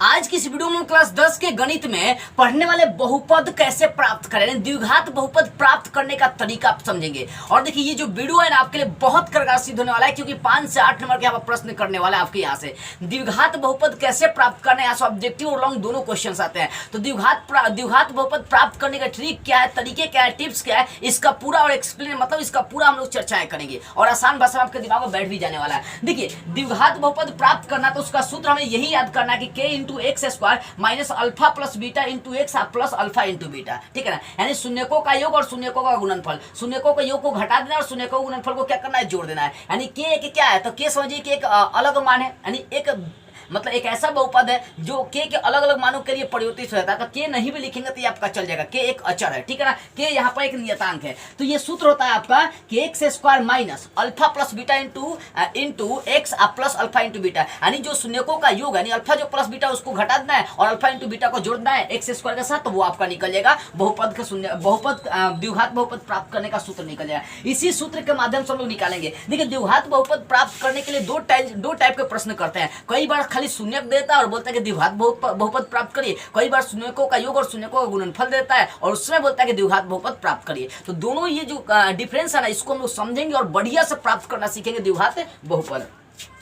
आज की इस वीडियो में क्लास 10 के गणित में पढ़ने वाले बहुपद कैसे प्राप्त करें, द्विघात बहुपद प्राप्त करने का तरीका आप समझेंगे। और देखिए ये जो वीडियो है ना आपके लिए बहुत कारगर सिद्ध होने वाला है, क्योंकि 5 से 8 नंबर के यहाँ पर प्रश्न करने वाला है आपके यहाँ से। द्विघात बहुपद कैसे प्राप्त करना है, यहाँ से ऑब्जेक्टिव और लॉन्ग दोनों क्वेश्चन आते हैं। तो द्विघात बहुपद प्राप्त करने का ट्रिक क्या है, तरीके क्या है, टिप्स क्या है, इसका पूरा और एक्सप्लेन मतलब इसका पूरा हम लोग चर्चाएं करेंगे और आसान भाषा में आपके दिमाग में बैठ भी जाने वाला है। देखिए द्विघात बहुपद प्राप्त करना तो उसका सूत्र हमें यही याद करना है कि k into x square minus alpha plus beta into x plus alpha into beta, ठीक है ना। यानी शून्यकों का योग और शून्यकों का गुणनफल, शून्यकों का योग को घटा देना और शून्यकों के गुणनफल को क्या करना है, जोड़ देना है। यानी k क्या है, तो k समझिए कि एक अलग मान है, यानी एक मतलब एक ऐसा बहुपद है जो k के अलग अलग मानों के लिए परिवर्तित हो जाता है। तो k नहीं भी लिखेंगे तो ये आपका चल जाएगा, k एक अचर है, ठीक है ना। k यहाँ पर एक नियतांक है। तो ये सूत्र होता है आपका कि x square minus alpha plus beta into x plus alpha into beta. यानी जो शून्यकों का योग यानी अल्फा जो प्लस बीटा उसको घटा देना है और अल्फा इंटू बीटा को जोड़ना है एक्स स्क्वायर के साथ, तो वो आपका निकल जाएगा बहुपद का द्विघात बहुपद प्राप्त करने का सूत्र निकल जाएगा। इसी सूत्र के माध्यम से हम लोग निकालेंगे। देखिए द्विघात बहुपद प्राप्त करने के लिए दो टाइप के प्रश्न करते हैं। कई बार खाली शून्यक देता है और बोलता है कि द्विघात बहुपद प्राप्त करिए। कई बार शून्यकों का योग और शून्यकों का गुणनफल देता है और उसमें बोलता है कि द्विघात बहुपद प्राप्त करिए। तो दोनों ये जो डिफरेंस है ना, इसको हम लोग समझेंगे और बढ़िया से प्राप्त करना सीखेंगे द्विघात बहुपद।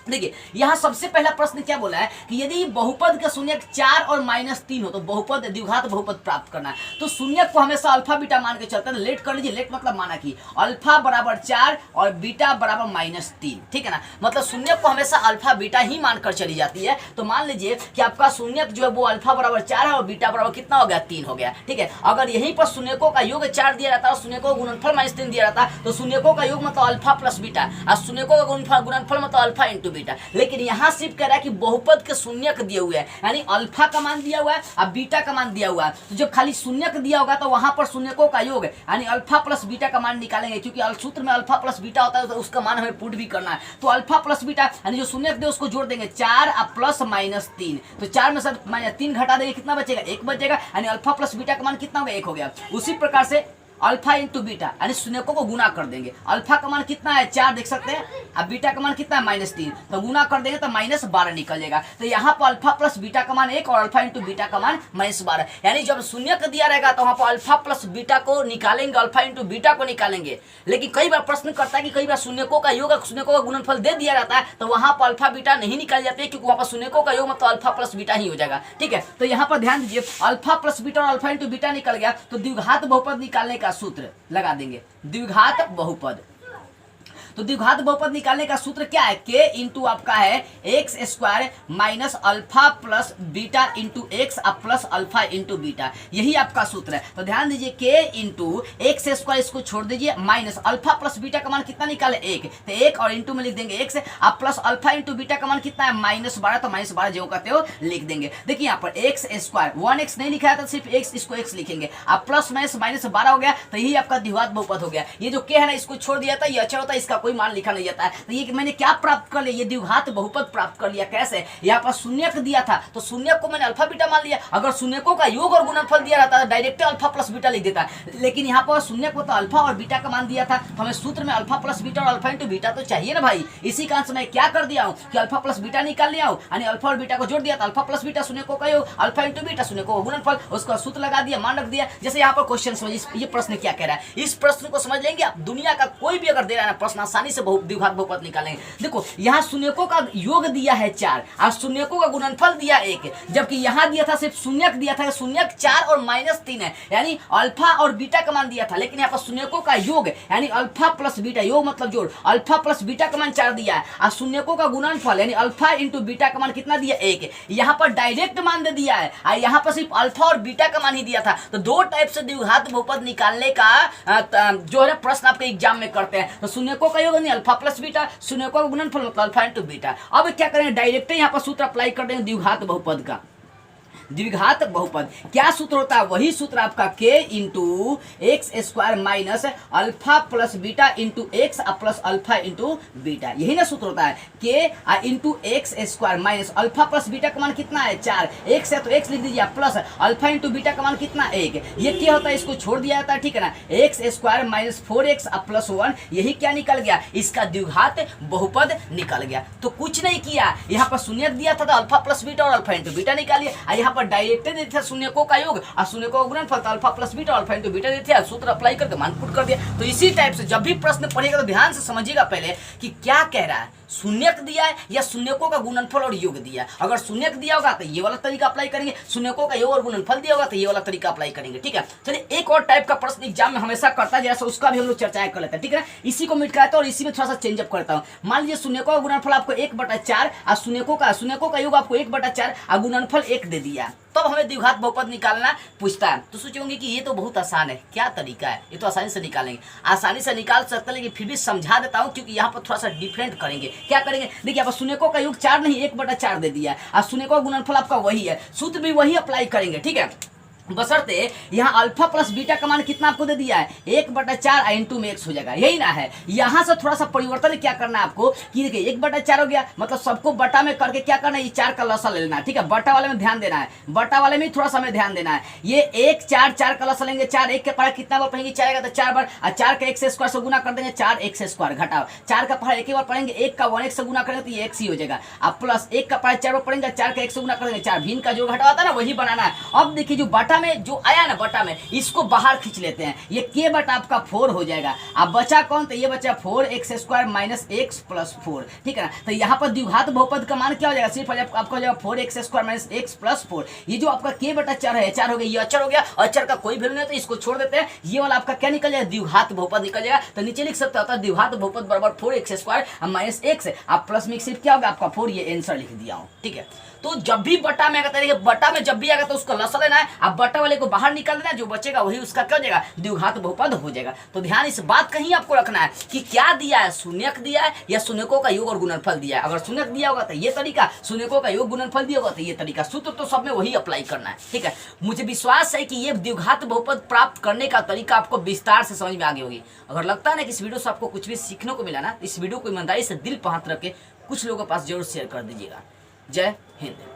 देखिए यहाँ सबसे पहला प्रश्न क्या बोला है कि यदि बहुपद का शून्यक 4 और -3 हो तो बहुपद द्विघात बहुपद प्राप्त करना है। तो शून्यक को हमेशा अल्फा बीटा मान के चलते हैं। लेट कर लीजिए, लेट मतलब माना कि अल्फा बराबर 4 और बीटा बराबर -3, ठीक है ना। मतलब शून्यक को हमेशा अल्फा बीटा ही मानकर चली जाती है। तो मान लीजिए कि आपका शून्यक जो है वो अल्फा बराबर 4 है और बीटा बराबर कितना हो गया, 3 हो गया, ठीक है। अगर यहीं पर शून्यकों का योग 4 दिया जाता है और शून्यकों का गुणनफल -3 दिया जाता है तो शून्यकों का योग मतलब अल्फा प्लस बीटा और शून्यकों का गुणनफल मतलब अल्फा इंटू बीटा। लेकिन यहां सिर्फ कह रहा है कि बहुपद के शून्यक दिए हुए हैं, यानी अल्फा का मान दिया हुआ है और बीटा का मान दिया हुआ है। तो जब खाली शून्यक दिया होगा तो वहां पर शून्यकों का योग यानी अल्फा प्लस बीटा का मान निकालेंगे, क्योंकि सूत्र में अल्फा प्लस बीटा होता है तो उसका मान हमें पुट भी करना है। तो अल्फा प्लस बीटा यानी जो शून्यक दे उसको जोड़ देंगे 4 प्लस -3। तो 4 में से 3 घटा देंगे, कितना बचेगा, 1 बचेगा। यानी अल्फा प्लस बीटा का मान कितना होगा, 1 हो गया। उसी प्रकार से अल्फा इंटू बीटा यानी शून्यकों को गुना कर देंगे। अल्फा का मान कितना है, 4 देख सकते हैं, अब बीटा का मान कितना है, -3। तो गुना कर देंगे तो -12 निकल जाएगा। तो यहाँ पर अल्फा प्लस बीटा का मान 1 और अल्फा इंटू बीटा का मान -12। यानी जब शून्यक दिया रहेगा तो वहाँ पर अल्फा प्लस बीटा को निकालेंगे, अल्फा इंटू बीटा को निकालेंगे। लेकिन कई बार प्रश्न करता है कि कई बार शून्यकों का योग शून्यकों का गुणनफल दे दिया जाता है तो वहाँ पर अल्फा बीटा नहीं निकाल जाती है, क्योंकि वहाँ पर शून्यकों का योग मतलब अल्फा प्लस बीटा ही हो जाएगा, ठीक है। तो यहाँ पर ध्यान दीजिए, अल्फा प्लस बीटा और अल्फा इंटू बीटा निकल गया तो द्विघात बहुपद निकालने का सूत्र लगा देंगे, द्विघात बहुपद। तो द्विघात बहुपद निकालने का सूत्र क्या है, k इंटू आपका है x square minus alpha plus beta into x plus alpha into beta, यही आपका सूत्र है। तो ध्यान दीजिए k इंटू एक्स स्क्वायर, इसको छोड़ दीजिए, माइनस अल्फा प्लस बीटा का मान कितना निकाले, 1। तो 1 और इंटू में लिख देंगे x आप प्लस अल्फा इंटू बीटा का मान कितना है, -12। तो -12 जो कहते हो लिख देंगे। देखिए यहाँ पर एक्स स्क्वायर 1x नहीं लिखा है तो सिर्फ x, इसको x लिखेंगे। आप प्लस -12 हो गया तो यही आपका द्विघात बहुपद हो गया। ये जो k है ना इसको छोड़ दिया था, ये अच्छा होता है, इसका कोई मान लिखा नहीं जाता है। तो ये कि मैंने क्या प्राप्त कर लिया, ये द्विघात बहुपद प्राप्त कर लिया। कैसे, यहाँ पर शून्यक दिया था तो शून्यक को मैंने अल्फा बीटा मान लिया। अगर शून्यकों का योग और गुणनफल दिया रहता तो डायरेक्ट अल्फा प्लस बीटा लिख देता, लेकिन यहाँ पर शून्यक को तो अल्फा और बीटा का मान दिया था तो हमें सूत्र में अल्फा प्लस बीटा और अल्फा इंटू बीटा तो चाहिए ना भाई। इसी कारण से मैं क्या कर दिया हूँ कि अल्फा प्लस बीटा निकाल लिया हूँ, यानी अल्फा और बीटा को जोड़ दिया था, अल्फा प्लस बीटा शून्यकों का योग, अल्फा इंटू बीटा शून्यकों का गुणनफल, उसका सूत्र लगा दिया, मान रख दिया। जैसे यहाँ पर क्वेश्चन समझिए, ये प्रश्न क्या कह रहा है, इस प्रश्न को समझ लेंगे आप, दुनिया का कोई भी अगर दे रहा है प्रश्न आसानी से द्विघात बहुपद निकालेंगे। देखो यहाँ शून्यकों का योग दिया है 4 और शून्यकों का गुणनफल दिया 1, जबकि यहाँ दिया था सिर्फ शून्यक दिया था, शून्यक 4 और -3 है, यानी अल्फा और बीटा का मान दिया था। लेकिन यहाँ पर शून्यकों का योग यानी अल्फा प्लस बीटा, योग मतलब जोड़, अल्फा प्लस बीटा का मान 4 दिया है और शून्यकों का गुणनफल यानी अल्फा इंटू बीटा का मान कितना दिया, 1। यहाँ पर डायरेक्ट मान दे दिया है और यहाँ पर सिर्फ अल्फा और बीटा का मान ही दिया था। तो दो टाइप से द्विघात बहुपद निकालने का जो है प्रश्न आपके एग्जाम में करते हैं। तो शून्यकों का योग यानी अल्फा प्लस बीटा, शून्यकों का गुणनफल मतलब अल्फा इंटू बीटा। अब क्या करेंगे, डायरेक्ट यहाँ पर सूत्र अप्लाई कर देंगे द्विघात बहुपद का। द्विघात बहुपद क्या सूत्र होता है? वही सूत्र आपका k into x square minus alpha plus beta into x plus alpha into beta, यही ना सूत्र होता है k into x square minus alpha plus beta का मान कितना है 4, एक्स है तो एक्स लिख दीजिए प्लस अल्फा इंटू बीटा का मान कितना 1, ये क्या होता है इसको छोड़ दिया जाता है, ठीक है ना, x square minus 4x plus 1, यही क्या निकल गया, इसका द्विघात बहुपद निकल गया। तो कुछ नहीं किया, यहाँ पर शून्य दिया था तो अल्फा प्लस बीटा और अल्फा इंटू बीटा निकालिए, यहाँ पर डायरेक्ट देते थे शून्यकों का योग और शून्यकों का गुणनफल, तो alpha plus beta alpha into beta देते हैं, सूत्र अप्लाई करके मान पुट कर दिया। तो इसी टाइप से जब भी प्रश्न पढ़ेगा तो ध्यान से समझिएगा पहले कि क्या कह रहा है, शून्यक दिया है या शून्यकों का गुणनफल और योग दिया है। अगर शून्यक दिया होगा तो ये वाला तरीका अप्लाई करेंगे, शून्यकों का योग और गुणनफल दिया होगा तो ये वाला तरीका अप्लाई करेंगे, ठीक है। चलिए एक और टाइप का प्रश्न एग्जाम में हमेशा करता है जैसा, उसका भी हम लोग चर्चाएं कर लेते हैं, ठीक है। इसी को मिट कराता हूँ और इसी में थोड़ा सा चेंजअप करता हूँ। मान लीजिए शून्यकों का गुणनफल आपको 1/4 और शून्यकों का योग आपको 1/4 और गुणनफल 1 दे दिया, तब हमें द्विघात बहुपद निकालना पूछता है। तो सोचोगे कि ये तो बहुत आसान है, क्या तरीका है, ये तो आसानी से निकालेंगे, आसानी से निकाल सकते हैं, लेकिन फिर भी समझा देता हूँ क्योंकि यहाँ पर थोड़ा सा डिफरेंट करेंगे। क्या करेंगे, देखिए यहाँ पर शून्यकों का योग 4 नहीं 1/4 दे दिया है और शून्यकों का गुणनफल आपका वही है, सूत्र भी वही अप्लाई करेंगे, ठीक है। बशर्ते यहाँ अल्फा प्लस बीटा का मान कितना आपको दे दिया है 1/4 इंटू में x हो जाएगा, यही ना है। यहाँ से थोड़ा सा परिवर्तन क्या करना है आपको कि देखिए 1/4 हो गया, मतलब सबको बटा में करके क्या करना है, ये 4 का लसा ले लेना है, ठीक है। बटा वाले में ध्यान देना है, बटा वाले में थोड़ा सा हमें ध्यान देना है। ये 1 4 का लसा लेंगे, 4 1 के पढ़ा कितना बार पढ़ेंगे 4 आएगा तो 4 बार, और 4 का x स्क्वायर से गुना कर देंगे 4x स्क्वायर घटाओ, 4 का पढ़ा एक ही बार पढ़ेंगे, 1 का 1x से गुना करेंगे तो ये x ही हो जाएगा, अब प्लस 1 का पढ़ा 4 बार पढ़ेंगे, 4 का 1 से गुना करेंगे 4, भिन्न का जो घटा होता है ना वही बनाना है। अब देखिए जो बटा में जो आया ना, बटा में इसको बाहर खींच लेते हैं, ये k बटा आपका 4 हो जाएगा। अब बचा कौन, तो ये बचा 4x square minus x plus 4, ठीक है ना। तो यहाँ पर द्विघात बहुपद का मान क्या हो जाएगा, सिर्फ आपका हो जाएगा 4x square minus x plus 4। ये जो आपका k/4 है 4 हो गया, ये अचर हो गया, अचर का कोई वैल्यू नहीं तो इसको छोड़ देते हैं, ये वाला आपका क्या निकल जाएगा, द्विघात बहुपद निकल जाएगा। तो नीचे लिख सकते होता है द्विघात बहुपद बराबर 4x स्क्वायर माइनस x, आप प्लस में सिर्फ क्या होगा आपका 4, ये आंसर लिख दिया हूँ, ठीक है। तो जब भी बटा में आएगा, बटा में जब भी आएगा तो उसका लसा लेना है, अब बटा वाले को बाहर निकाल देना, जो बचेगा वही उसका क्या हो जाएगा, द्विघात बहुपद हो जाएगा। तो ध्यान इस बात कहीं आपको रखना है कि क्या दिया है, शून्यक दिया है या शून्यकों का योग और गुणनफल दिया है। अगर शून्यक दिया होगा तो ये तरीका, शून्यकों का योग गुणनफल दिया होगा तो ये तरीका, सूत्र तो सब में वही अप्लाई करना है, ठीक है। मुझे विश्वास है कि ये द्विघात बहुपद प्राप्त करने का तरीका आपको विस्तार से समझ में आ गई होगी। अगर लगता है ना कि इस वीडियो से आपको कुछ भी सीखने को मिला ना, इस वीडियो को ईमानदारी से दिल पर हाथ रख के कुछ लोगों के पास जरूर शेयर कर दीजिएगा। जय हिंद।